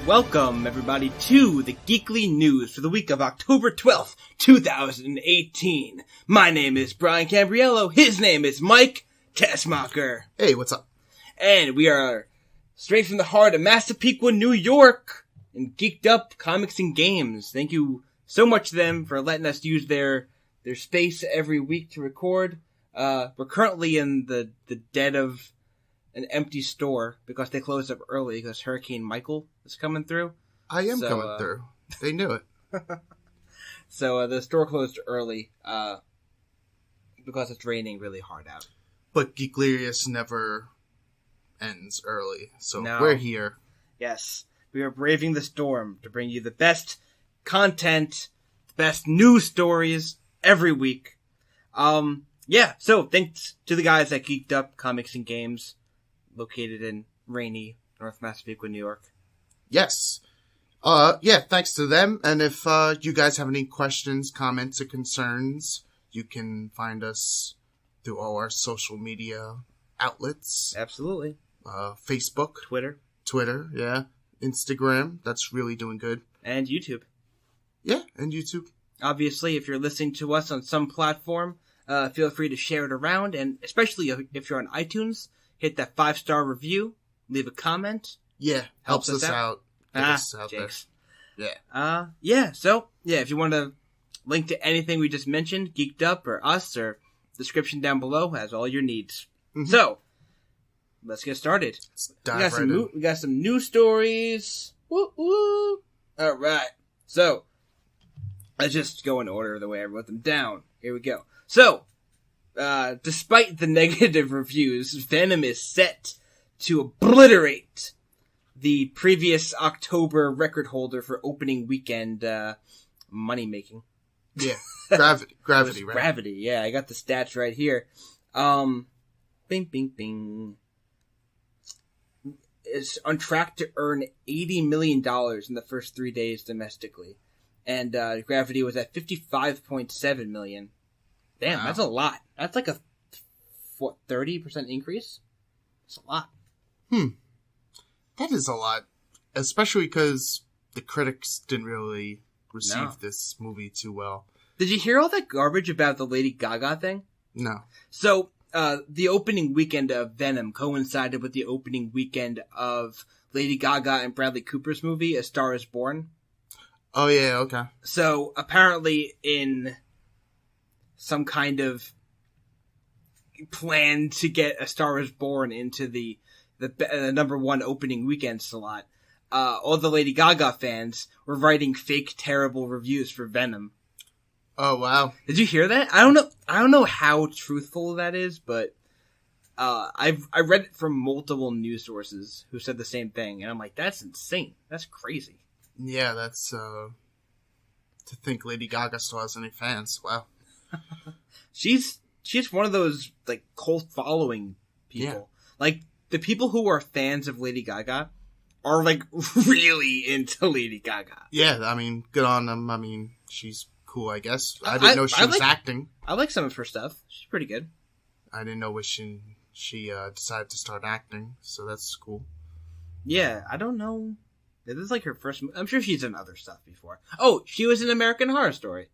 Welcome, everybody, to the Geekly News for the week of October 12th, 2018. My name is Brian Cambriello. His name is Mike Tessmacher. Hey, what's up? And we are straight from the heart of Massapequa, New York, in Geeked Up Comics and Games. Thank you so much to them for letting us use their space every week to record. We're currently in the dead of an empty store because they closed up early because Hurricane Michael is coming through. I am coming through. They knew it. So the store closed early because it's raining really hard out. But Geeklirious never ends early, so No. We're here. Yes, we are braving the storm to bring you the best content, the best news stories every week. Yeah, so thanks to the guys at Geeked Up Comics and Games, located in rainy North Massapequa, New York. Yes. Yeah, thanks to them. And if you guys have any questions, comments, or concerns, you can find us through all our social media outlets. Absolutely. Facebook. Twitter, yeah. Instagram, that's really doing good. And YouTube. Yeah, and YouTube. Obviously, if you're listening to us on some platform, feel free to share it around, and especially if you're on iTunes, hit that 5-star review, leave a comment. Yeah, helps us out. Get us out there. Yeah. So, if you want to link to anything we just mentioned, Geeked Up or us, or description down below has all your needs. Mm-hmm. So, let's get started. Let's dive right in. We got some news stories. Woo woo. All right. So, let's just go in order the way I wrote them down. Here we go. So, despite the negative reviews, Venom is set to obliterate the previous October record holder for opening weekend money making. Yeah, gravity, right? Gravity, yeah, I got the stats right here. Bing, bing, bing. It's on track to earn $80 million in the first 3 days domestically. And Gravity was at $55.7 million. Damn, wow. That's a lot. That's like a 30% increase? That's a lot. That is a lot. Especially because the critics didn't really receive this movie too well. Did you hear all that garbage about the Lady Gaga thing? No. So, the opening weekend of Venom coincided with the opening weekend of Lady Gaga and Bradley Cooper's movie, A Star is Born. Oh, yeah, okay. So, apparently in some kind of plan to get A Star is Born into the number one opening weekend slot, all the Lady Gaga fans were writing fake, terrible reviews for Venom. Oh, wow. Did you hear that? I don't know how truthful that is, but I read it from multiple news sources who said the same thing, and I'm like, that's insane. That's crazy. Yeah, that's to think Lady Gaga still has any fans. Wow. She's one of those like cult following people. Yeah. Like the people who are fans of Lady Gaga are like really into Lady Gaga. Yeah, I mean, good on them. I mean, she's cool, I guess. I didn't know she was acting. I like some of her stuff. She's pretty good. I didn't know she decided to start acting, so that's cool. Yeah, I don't know. This is like her first. I'm sure she's done other stuff before. Oh, she was in American Horror Story.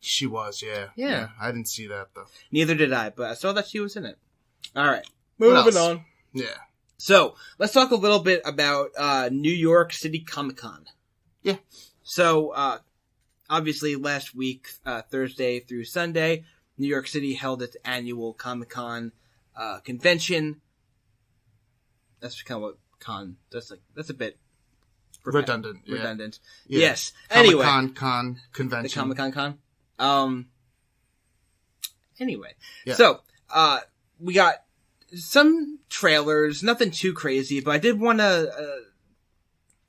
She was, yeah. Yeah. I didn't see that, though. Neither did I, but I saw that she was in it. All right. Moving on. Yeah. So, let's talk a little bit about New York City Comic Con. Yeah. So, obviously, last week, Thursday through Sunday, New York City held its annual Comic Con convention. That's kind of what con... That's a bit... Redundant. Yeah. Yes. Anyway. Comic-Con convention. The Comic-Con con. Anyway. Yeah. So, we got some trailers, nothing too crazy, but I did want to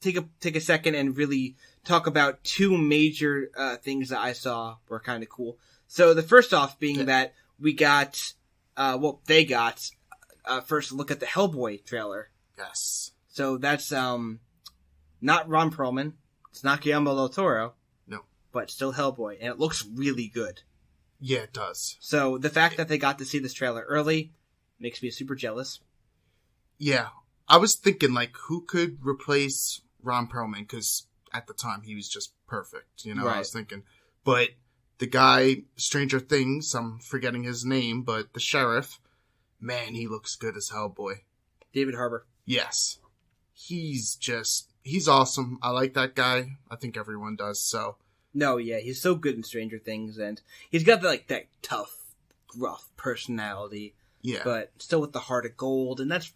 take a second and really talk about two major things that I saw were kind of cool. So the first off being that we got, they got first look at the Hellboy trailer. Yes. So that's not Ron Perlman. It's not Guillermo del Toro. No. But still Hellboy, and it looks really good. Yeah, it does. So the fact that they got to see this trailer early makes me super jealous. Yeah. I was thinking, like, who could replace Ron Perlman, because at the time he was just perfect. You know, Right. I was thinking. But the guy, Stranger Things, I'm forgetting his name, but the sheriff, man, he looks good as Hellboy. David Harbour. Yes. He's awesome. I like that guy. I think everyone does, so. No, yeah, he's so good in Stranger Things, and he's got that tough, gruff personality. Yeah. But still with the heart of gold, and that's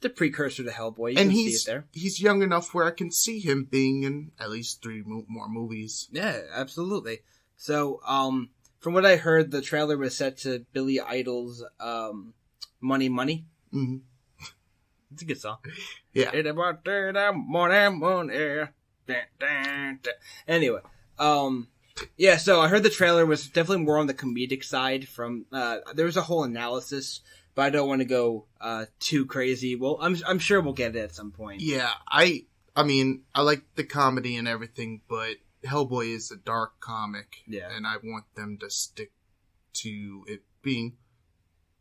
the precursor to Hellboy. You and can see it there. He's young enough where I can see him being in at least 3 more movies. Yeah, absolutely. So, from what I heard, the trailer was set to Billy Idol's Money Money. Mm-hmm. It's a good song. Yeah. Anyway, yeah, so I heard the trailer was definitely more on the comedic side from, there was a whole analysis, but I don't want to go, too crazy. Well, I'm sure we'll get it at some point. Yeah, I mean, I like the comedy and everything, but Hellboy is a dark comic. Yeah. And I want them to stick to it being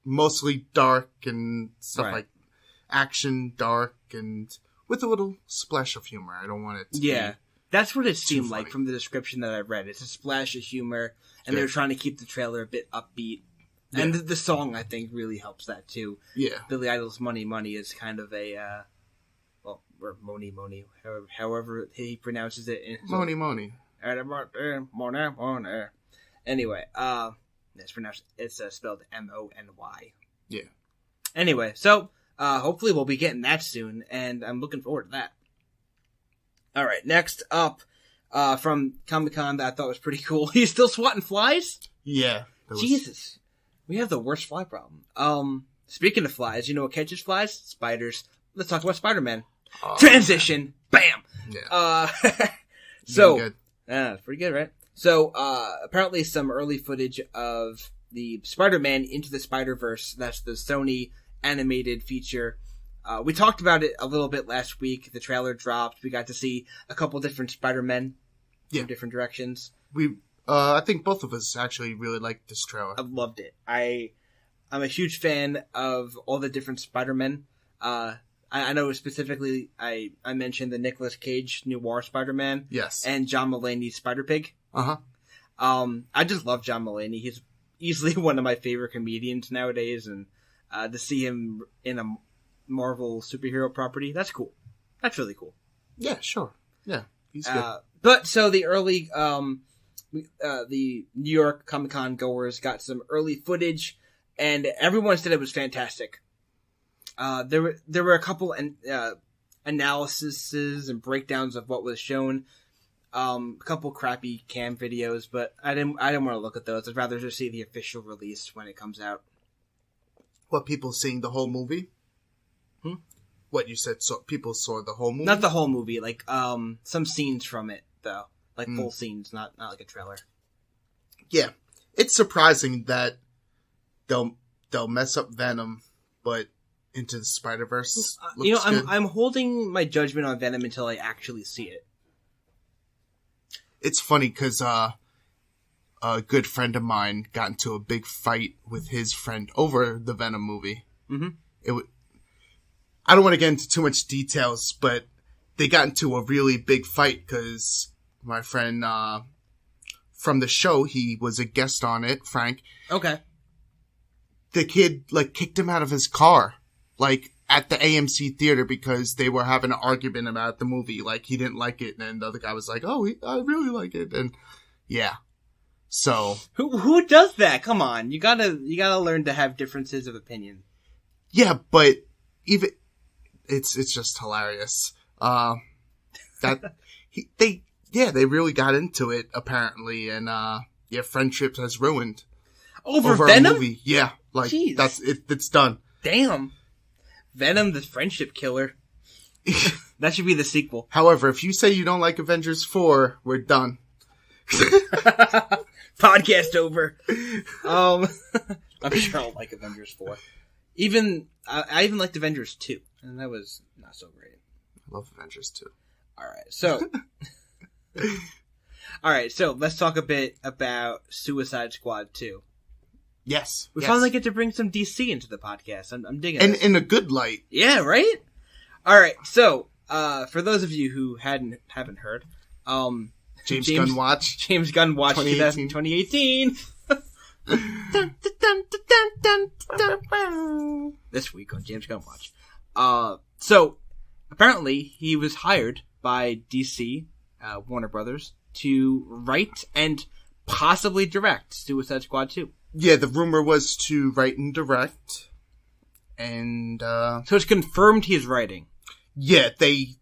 mostly dark and stuff Right. like action, dark, and with a little splash of humor. I don't want it to Yeah. be... That's what it seemed funny. like from the description that I read. It's a splash of humor, and Yeah. they're trying to keep the trailer a bit upbeat. Yeah. And the song, I think, really helps that, too. Yeah. Billy Idol's Money Money is kind of a, or Money Money, however he pronounces it. In his Money, money. Anyway, it's spelled M-O-N-Y. Yeah. Anyway, so, hopefully we'll be getting that soon, and I'm looking forward to that. Alright, next up, from Comic-Con that I thought was pretty cool. He's still swatting flies? Yeah. Jesus. We have the worst fly problem. Speaking of flies, you know what catches flies? Spiders. Let's talk about Spider-Man. Transition! Bam! Yeah. So, Good. it's pretty good, right? So, apparently some early footage of the Spider-Man Into the Spider-Verse, that's the Sony animated feature. We talked about it a little bit last week. The trailer dropped. We got to see a couple different Spider-Men from different directions. I think both of us actually really liked this trailer. I loved it. I'm a huge fan of all the different Spider-Men. I know specifically I mentioned the Nicolas Cage Noir Spider-Man. Yes. And John Mulaney's Spider-Pig. Uh-huh. I just love John Mulaney. He's easily one of my favorite comedians nowadays, and to see him in a Marvel superhero property, that's cool. That's really cool. Yeah, sure. Yeah, he's good. But so the early the New York Comic-Con goers got some early footage, and everyone said it was fantastic. There were a couple analyses and breakdowns of what was shown. A couple crappy cam videos, but I didn't want to look at those. I'd rather just see the official release when it comes out. What, people seeing the whole movie? What you said? So people saw the whole movie? Not the whole movie, like some scenes from it though, like full scenes, not like a trailer. Yeah, it's surprising that they'll mess up Venom, but Into the Spider-Verse looks good. I'm holding my judgment on Venom until I actually see it. It's funny because a good friend of mine got into a big fight with his friend over the Venom movie. Mm-hmm. I don't want to get into too much details, but they got into a really big fight because my friend from the show, he was a guest on it, Frank. Okay. The kid kicked him out of his car, at the AMC theater, because they were having an argument about the movie. He didn't like it, and the other guy was like, "Oh, I really like it," and yeah. So who does that? Come on, you gotta learn to have differences of opinion. Yeah, but even it's just hilarious. They really got into it apparently, and friendship has ruined over Venom. A movie. Yeah, Jeez. That's it. It's done. Damn, Venom, the friendship killer. That should be the sequel. However, if you say you don't like Avengers 4, we're done. Podcast over. I'm sure I'll like Avengers 4. I even liked Avengers 2, and that was not so great. I love Avengers 2. Alright, so let's talk a bit about Suicide Squad 2. Yes. We finally get to bring some DC into the podcast. I'm digging and this. in a good light. Yeah, right? Alright, so for those of you who haven't heard, James Gunn watch. James Gunn watch 2018. This week on James Gunn watch. So apparently he was hired by DC, Warner Brothers, to write and possibly direct Suicide Squad 2. Yeah, the rumor was to write and direct. And, so it's confirmed he's writing. Yeah, they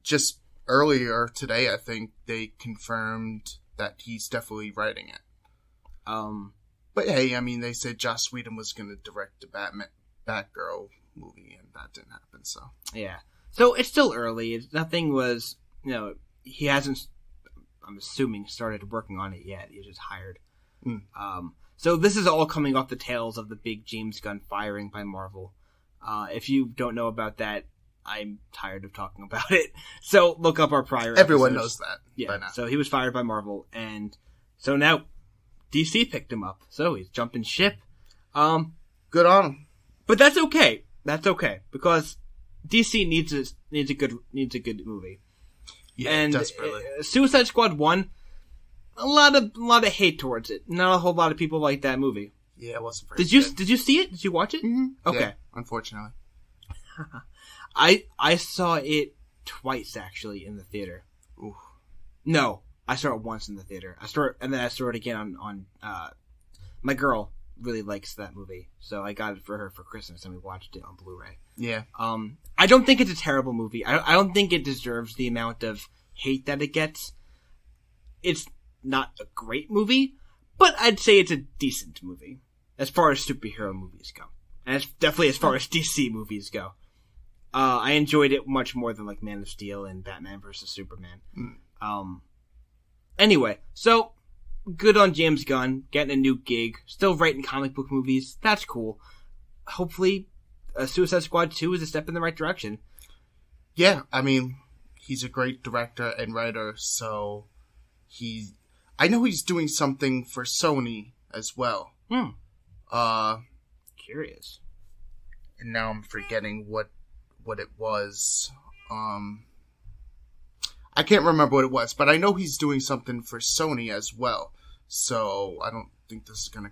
just earlier today, I think, they confirmed that he's definitely writing it. But hey, I mean, they said Joss Whedon was going to direct the Batgirl movie, and that didn't happen, so. Yeah. So it's still early. Nothing was, he hasn't, I'm assuming, started working on it yet. He was just hired. So this is all coming off the tails of the big James Gunn firing by Marvel. If you don't know about that, I'm tired of talking about it. So look up our prior Everyone episodes. knows that. Yeah. By now. So he was fired by Marvel, and so now DC picked him up. So he's jumping ship. Good on him. But that's okay. That's okay because DC needs a good movie. Yeah, and desperately. Suicide Squad 1, a lot of hate towards it. Not a whole lot of people like that movie. Yeah, it wasn't very good. Did you see it? Did you watch it? Mm-hmm. Okay. Yeah, unfortunately. I saw it twice actually in the theater. Ooh. No, I saw it once in the theater. I saw it again on my girl really likes that movie, so I got it for her for Christmas and we watched it on Blu-ray. Yeah. I don't think it's a terrible movie. I don't think it deserves the amount of hate that it gets. It's not a great movie, but I'd say it's a decent movie as far as superhero movies go. And it's definitely as far as DC movies go. I enjoyed it much more than like Man of Steel and Batman vs. Superman. Anyway, so good on James Gunn getting a new gig, still writing comic book movies. That's cool. Hopefully, Suicide Squad 2 is a step in the right direction. Yeah, I mean, he's a great director and writer, so I know he's doing something for Sony as well. Curious. And now I'm forgetting what it was. I can't remember what it was, but I know he's doing something for Sony as well. So I don't think this is going to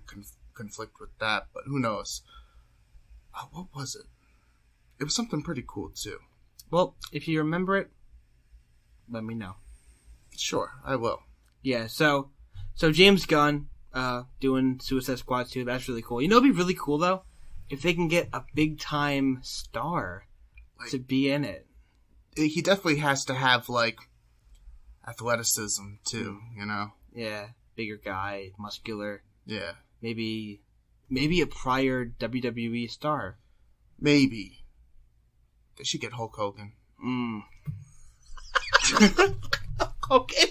conflict with that, but who knows? What was it? It was something pretty cool, too. Well, if you remember it, let me know. Sure, I will. Yeah, so James Gunn doing Suicide Squad 2, that's really cool. You know, it'd be really cool, though, if they can get a big-time star to be in it. He definitely has to have, like, athleticism, too, you know? Yeah, bigger guy, muscular. Yeah. Maybe a prior WWE star. Maybe. They should get Hulk Hogan. Hogan?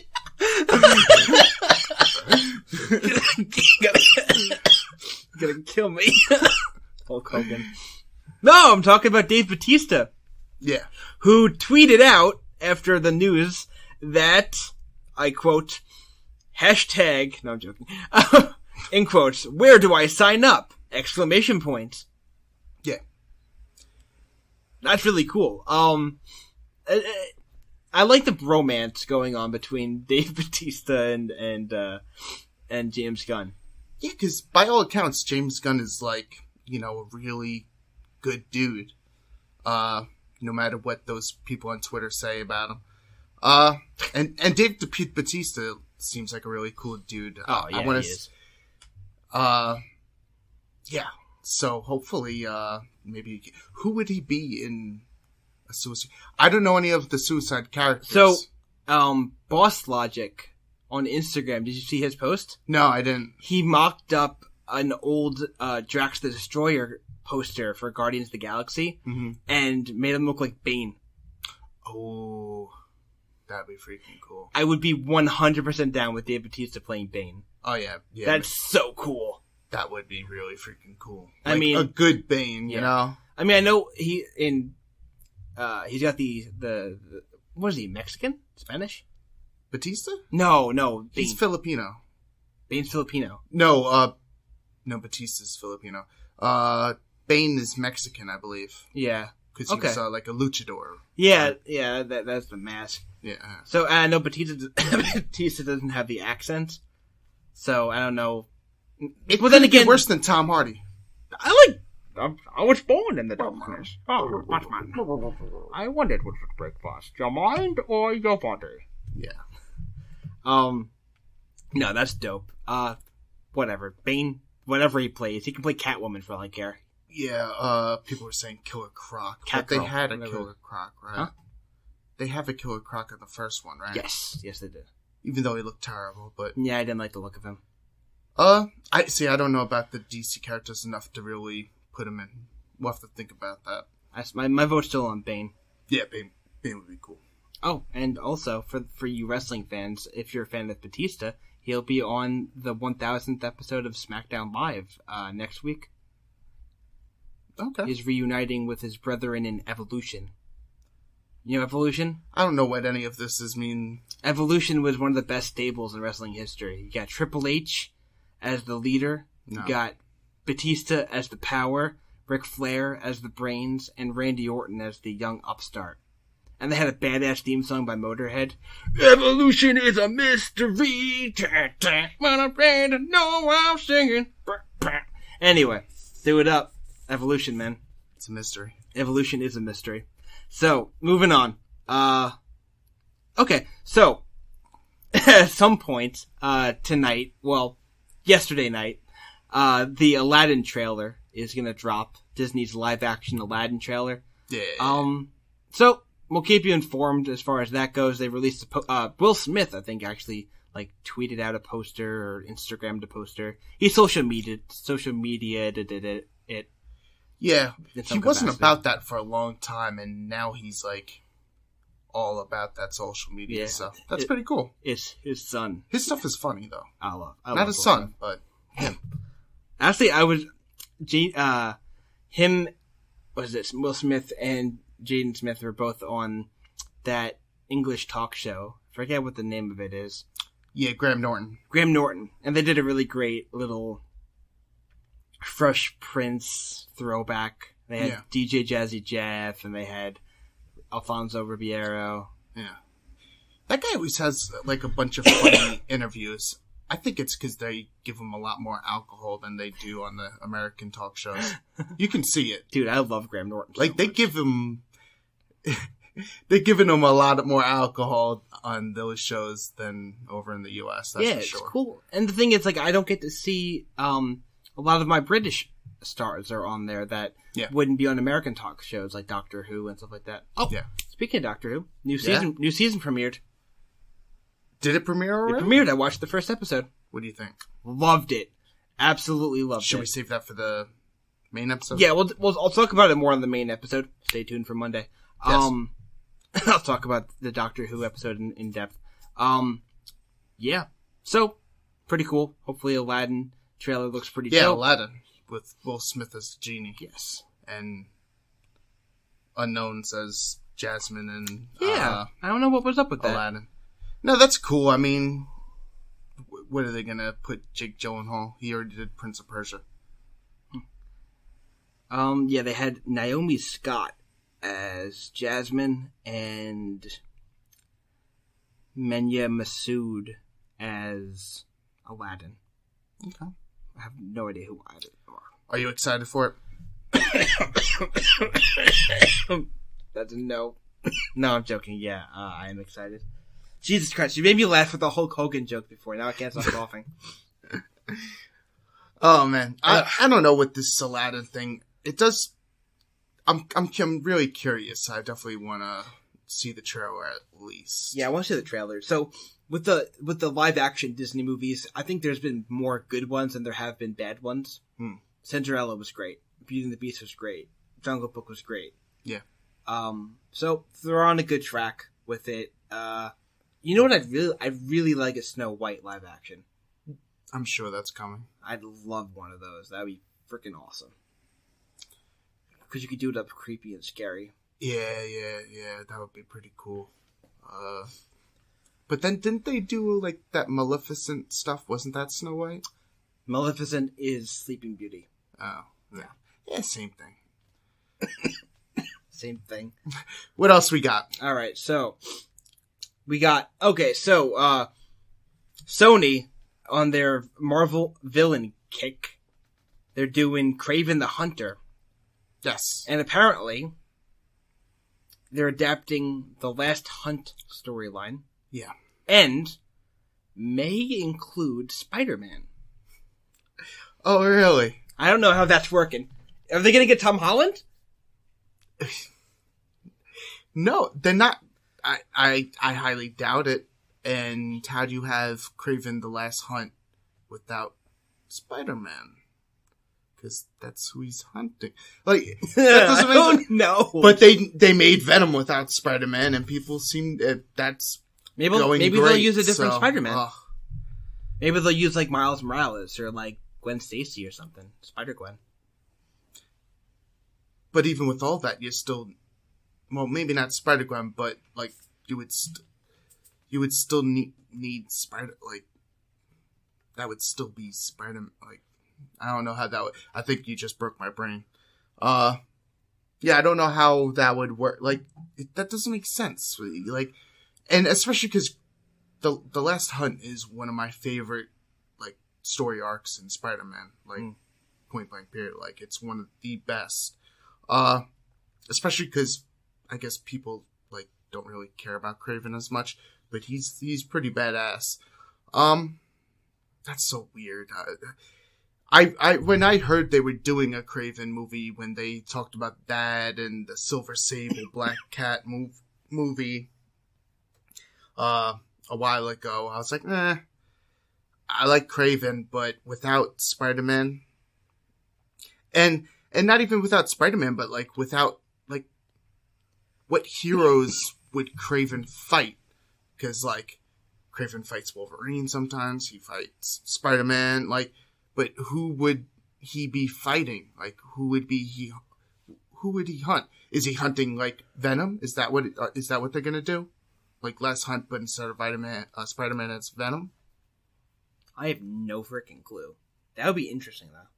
Gonna kill me. Hulk Hogan. No, I'm talking about Dave Bautista. Yeah. Who tweeted out after the news that, I quote, hashtag, no, I'm joking, in quotes, where do I sign up? Exclamation point. Yeah. That's really cool. I like the bromance going on between Dave Bautista and James Gunn. Yeah, because by all accounts, James Gunn is like, a really good dude. No matter what those people on Twitter say about him. And Dave Bautista seems like a really cool dude. Oh, yeah, he is. Yeah. So hopefully, maybe, who would he be in a Suicide? I don't know any of the Suicide characters. So, Boss Logic on Instagram, did you see his post? No, I didn't. He mocked up an old Drax the Destroyer poster for Guardians of the Galaxy and made him look like Bane. Oh, that'd be freaking cool. I would be 100% down with Dave Bautista playing Bane. Oh, yeah. That's so cool. That would be really freaking cool. Like, I mean, a good Bane, you know? I mean, I know he's got the what is he, Mexican? Spanish? Batista? No. Bane. He's Filipino. Bane's Filipino. No, Batista's Filipino. Bane is Mexican, I believe. Yeah. because he was like a luchador. Yeah, that's the mask. Yeah. So I know Batista doesn't have the accent, so I don't know. But then again, worse than Tom Hardy. I was born in the darkness. Oh, Batman. I wondered which would break first, your mind or your body. Yeah. No, that's dope. Whatever. Bane, whatever he plays, he can play Catwoman for all I care. Yeah, people were saying Killer Croc. But they had a Killer Croc, right? Huh? They have a Killer Croc in the first one, right? Yes, they did. Even though he looked terrible, but... Yeah, I didn't like the look of him. I don't know about the DC characters enough to really put him in. We'll have to think about that. My vote's still on Bane. Yeah, Bane would be cool. Oh, and also, for you wrestling fans, if you're a fan of Batista, he'll be on the 1000th episode of SmackDown Live next week. Okay. He's reuniting with his brethren in Evolution. You know Evolution? I don't know what any of this mean. Evolution was one of the best stables in wrestling history. You got Triple H as the leader. No. You got Batista as the power, Ric Flair as the brains, and Randy Orton as the young upstart. And they had a badass theme song by Motorhead. Evolution is a mystery. But I'm ready to know I'm singing. Anyway, do it up. Evolution, man. It's a mystery. Evolution is a mystery. So, moving on. Okay, so, at some point, tonight, well, yesterday night, the Aladdin trailer is gonna drop. Disney's live-action Aladdin trailer. Yeah. So, we'll keep you informed as far as that goes. They released Will Smith, I think, actually, tweeted out a poster or Instagrammed a poster. He social media did it. Yeah, he wasn't about that for a long time, and now he's, all about that social media stuff. That's pretty cool. It's his son. His stuff is funny, though. I love Not his son, but him. Actually, Will Smith and Jaden Smith were both on that English talk show. I forget what the name of it is. Yeah, Graham Norton. And they did a really great little Fresh Prince throwback. They had DJ Jazzy Jeff, and they had Alfonso Ribeiro. Yeah. That guy always has, a bunch of funny interviews. I think it's because they give him a lot more alcohol than they do on the American talk shows. You can see it. Dude, I love Graham Norton. They give him... They're giving him a lot more alcohol on those shows than over in the U.S., that's for sure. It's cool. And the thing is, I don't get to see... a lot of my British stars are on there that wouldn't be on American talk shows like Doctor Who and stuff like that. Oh, yeah. Speaking of Doctor Who, new season premiered. Did it premiere already? It premiered. I watched the first episode. What do you think? Loved it. Absolutely loved it. Should we save that for the main episode? Yeah, I'll talk about it more on the main episode. Stay tuned for Monday. Yes. I'll talk about the Doctor Who episode in depth. Yeah. So, pretty cool. Hopefully Aladdin trailer looks pretty dope. Yeah, Aladdin with Will Smith as Genie. Yes. And Unknowns as Jasmine and I don't know what was up with that. Aladdin. No, that's cool. I mean, what are they gonna put Jake Gyllenhaal? He already did Prince of Persia. Yeah, they had Naomi Scott as Jasmine and Menya Massoud as Aladdin. Okay. I have no idea who either are. Are you excited for it? That's a no. No, I'm joking. Yeah, I am excited. Jesus Christ, you made me laugh with the Hulk Hogan joke before. Now I can't stop laughing. Oh man, I don't know what this Aladdin thing. It does. I'm really curious. I definitely want to see the trailer at least. Yeah, I want to see the trailer. So with the live action Disney movies, I think there's been more good ones than there have been bad ones. Cinderella was great. Beauty and the Beast was great. Jungle Book was great. Yeah. So they're on a good track with it. You know what I'd really like a Snow White live action. I'm sure that's coming. I'd love one of those. That'd be freaking awesome. Because you could do it up creepy and scary. Yeah. That would be pretty cool. But then didn't they do that Maleficent stuff? Wasn't that Snow White? Maleficent is Sleeping Beauty. Oh, yeah. Yeah, same thing. Same thing. What else we got? All right, so we got Sony on their Marvel villain kick. They're doing Kraven the Hunter. Yes. And apparently they're adapting the Last Hunt storyline. Yeah. And may include Spider-Man. Oh, really? I don't know how that's working. Are they going to get Tom Holland? No, they're not. I highly doubt it. And how do you have Kraven the Last Hunt without Spider-Man? Because that's who he's hunting. Like, that doesn't make sense. No. But they made Venom without Spider-Man, and people seem that's maybe great, they'll use a different Spider-Man. Ugh. Maybe they'll use like Miles Morales or like Gwen Stacy or something. Spider-Gwen. But even with all that, you still, well, maybe not Spider-Gwen, but like you would still need Spider, like that would still be Spider. Like I don't know how that would. I think you just broke my brain. Yeah, I don't know how that would work. Like that doesn't make sense. Really. Like, and especially because the Last Hunt is one of my favorite like story arcs in Spider-Man. Like point blank period. Like it's one of the best. Especially because I guess people like don't really care about Kraven as much, but he's pretty badass. That's so weird. I when I heard they were doing a Kraven movie, when they talked about that and the Silver Sable Black Cat movie a while ago, I was like, I like Kraven, but without Spider-Man. And not even without Spider-Man, but like without like what heroes would Kraven fight? Because like Kraven fights Wolverine sometimes, he fights Spider-Man, like, but who would he be fighting? Like who would he hunt? Is he hunting like Venom? Is that what they're gonna do? Like Last Hunt, but instead of Spider-Man, it's Venom. I have no freaking clue. That would be interesting though.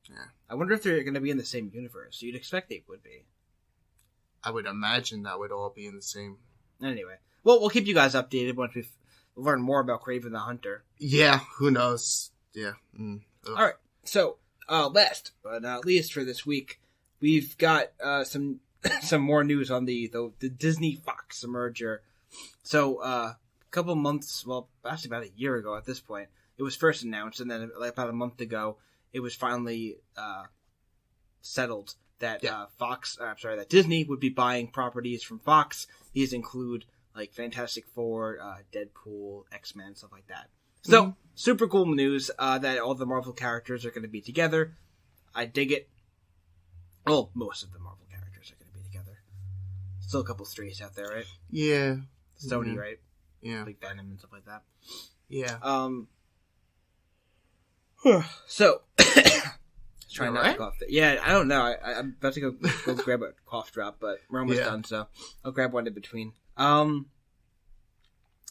Yeah. I wonder if they're going to be in the same universe. You'd expect they would be. I would imagine that would all be in the same. Anyway, well, we'll keep you guys updated once we've learned more about Kraven the Hunter. Yeah, who knows? Yeah. All right. So, last but not least for this week, we've got some more news on the Disney Fox merger. So, a couple months, well, actually about a year ago at this point, it was first announced, and then like about a month ago, it was finally settled that that Disney would be buying properties from Fox. These include like Fantastic Four, Deadpool, X-Men, stuff like that. So super cool news that all the Marvel characters are going to be together. I dig it. Well, most of the Marvel characters are going to be together. Still a couple strays out there, right? Yeah. Sony, right? Yeah. Like Venom and stuff like that. Yeah. So, try not to cough. Yeah, I don't know. I'm about to go grab a cough drop, but we're almost done, so I'll grab one in between.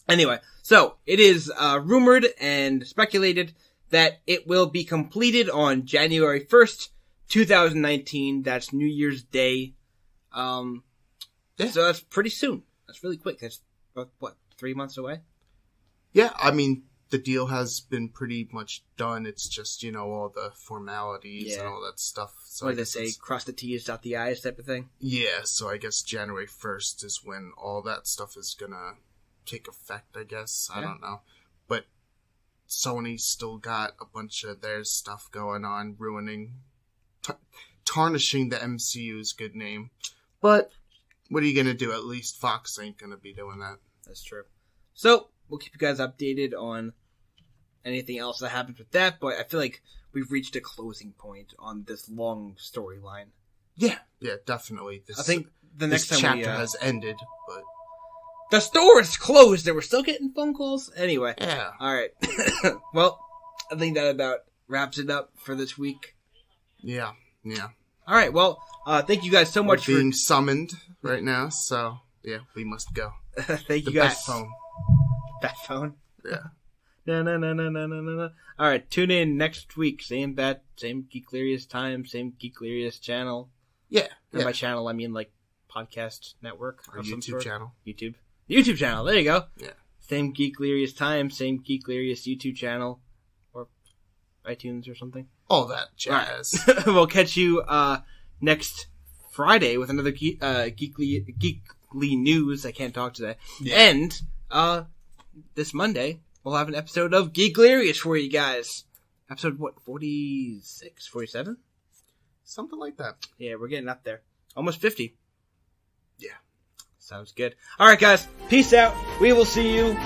Anyway, so it is rumored and speculated that it will be completed on January 1st, 2019. That's New Year's Day. So that's pretty soon. That's really quick. That's what, 3 months away? Yeah, I mean, the deal has been pretty much done. It's just, all the formalities and all that stuff. So what do they say? Cross the T's, dot the I's type of thing? Yeah, so I guess January 1st is when all that stuff is gonna take effect, I guess. I don't know. But Sony's still got a bunch of their stuff going on, tarnishing the MCU's good name. But what are you gonna do? At least Fox ain't gonna be doing that. That's true. So, we'll keep you guys updated on anything else that happens with that, but I feel like we've reached a closing point on this long storyline. Yeah, definitely. I think the next time chapter has ended, but the store is closed and we're still getting phone calls? Anyway. Yeah. Alright. Well, I think that about wraps it up for this week. Yeah. Alright, well, thank you guys so much for being summoned right now, so yeah, we must go. Thank you guys. Bat phone. Bat phone? Yeah. No. Alright, tune in next week. Same bat, same Geeklirious time, same Geeklirious channel. Yeah. And by channel, I mean like podcast network. Our of some YouTube sort. channel. YouTube channel. There you go. Yeah. Same Geeklirious time, same Geeklirious YouTube channel, or iTunes or something. All that jazz. Right. We'll catch you next Friday with another Geekly news. I can't talk today. Yeah. And this Monday, we'll have an episode of Geeklirious for you guys. Episode, 46? 47? Something like that. Yeah, we're getting up there. Almost 50. Yeah. Sounds good. All right, guys. Peace out. We will see you